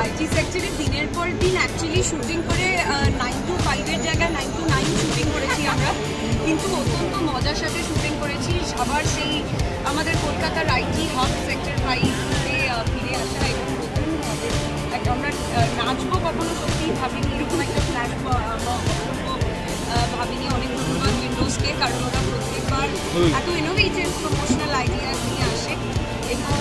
IT সেক্টরে দিনের পর দিন অ্যাকচুয়ালি শুটিং করে 9 to 5 এর জায়গায় 9 to 9 শুটিং করেছি আমরা, কিন্তু অত্যন্ত মজার সাথে শুটিং করেছি। আবার সেই আমাদের কলকাতার আইটি হাব সেক্টর 5-এ ফিরে আসা এবং নতুন একটা আমরা নাচবো কখনো সত্যিই ভাবিনি, এরকম একটা প্ল্যান ভাবিনি। অনেক ধন্যবাদ উইন্ডোজকে, কারণ ওরা প্রত্যেকবার এত ইনোভেটিভ প্রমোশনাল আইডিয়া নিয়ে আসে এবং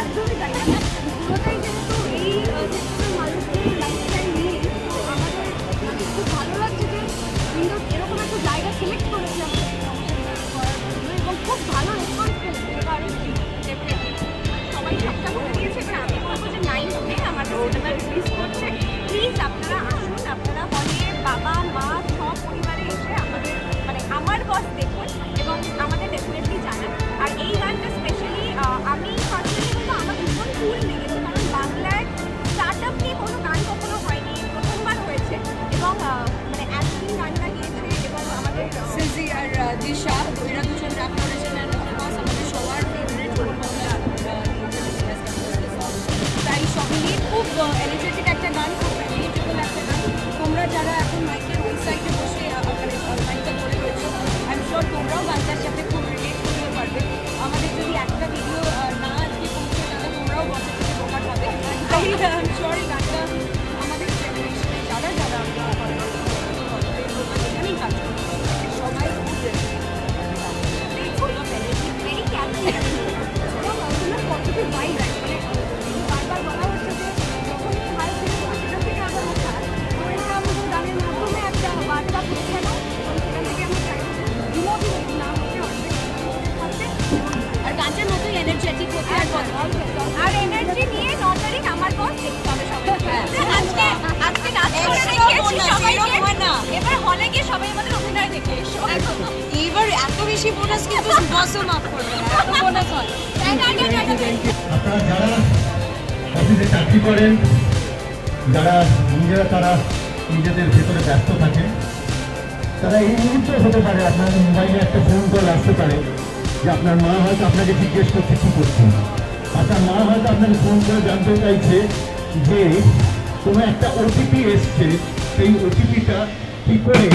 একদমই তাই না, পুরোটাই যেহেতু এই সেক্টরের মানুষদের লাইফস্টাইল নিয়ে আমাদের খুব ভালো লাগছে যে উইন্ডোজ এরকম একটা জায়গা সিলেক্ট করেছে আমাদের করার জন্য এবং খুব ভালো রেসপন্স পেয়েছে। এবার সবাই সবটা বলে দিয়েছে যে আমি বলবো যে 9 মে আমাদের সিনেমা রিলিজ করছে, প্লিজ আপনারা আসুন, আপনারা হলে বাবা মা সব পরিবারে এসে আমাদের মানে আমার বস দেখুন এবং আমাদের ডেফিনেটলি জানান। আর এই গানটা স্পেশালি আমি পার্সোনালি বলবো আমার ভীষণ কুল লেগেছে, কারণ বাংলায় স্টার্ট আপ নিয়ে কোনো গান কখনো হয়নি, প্রথমবার হয়েছে এবং মানে এতদিন গানটা গিয়েছে এবং আমাদের সিজি আর দিশা এরা দুজন র্যাপ করেছেন অ্যান্ড অফকোর্স আমাদের সবার ফেভারিট তাই সব মিলিয়ে খুব এনার্জেটিক একটা গান, খুব রিলেটেবল একটা গান। তোমরা যারা এখন মাইকের ওই সাইডে বসে মানে মাইকটা করে রয়েছো, আই এম শিওর তোমরাও গানটার সাথে খুব রিলেট করতে পারবে। আমাদের যদি একটা ভিডিও না আজকে পৌঁছে তাহলে তোমরাও বসে থেকে বোকার হবে। তাই আই এম শিওর এই গানটা আমাদের জেনারেশনে যারা যারা আমরা এখানেই কাজ করি সবাই খুব ভেরি ক্যাচি পজিটিভ ভাইব মানে বারবার বলা হচ্ছে যে যখনই হাল ছেড়ে সেটা থেকে আবার ওঠা, তো এটা আমাদের গানের মাধ্যমে একটা বার্তা পৌঁছানো এবং সেখান থেকে আমরা চাই ডিমোটিভেট না হতে হবে আর গানটার মতোই এনার্জেটিক হতে আর এনার্জি নিয়ে 9 তারিখ আমার বস দেখতে হবে সবাইকে। আজকে আজকে নাচ করে দেখিয়েছি সবাইকে, এবার হলে গিয়ে সবাই আমাদের অভিনয় দেখে এসো। এবার এত বেশি বোনাস কিন্তু বসও মাফ করবে না, এত বোনাস হয়। আপনারা যারা অফিসে চাকরি করেন, যারা তারা নিজেদের ভেতরে ব্যস্ত থাকে, তারা এই মুহূর্তে হতে পারে আপনার মোবাইলে একটা ফোন কল আসতে পারে যে আপনার মা হয়তো আপনাকে জিজ্ঞেস করছে কী করছেন, আপনার মা হয়তো আপনাকে ফোন করে জানতে চাইছে যে কোনো একটা ওটিপি এসছে, সেই ওটিপিটা কী করে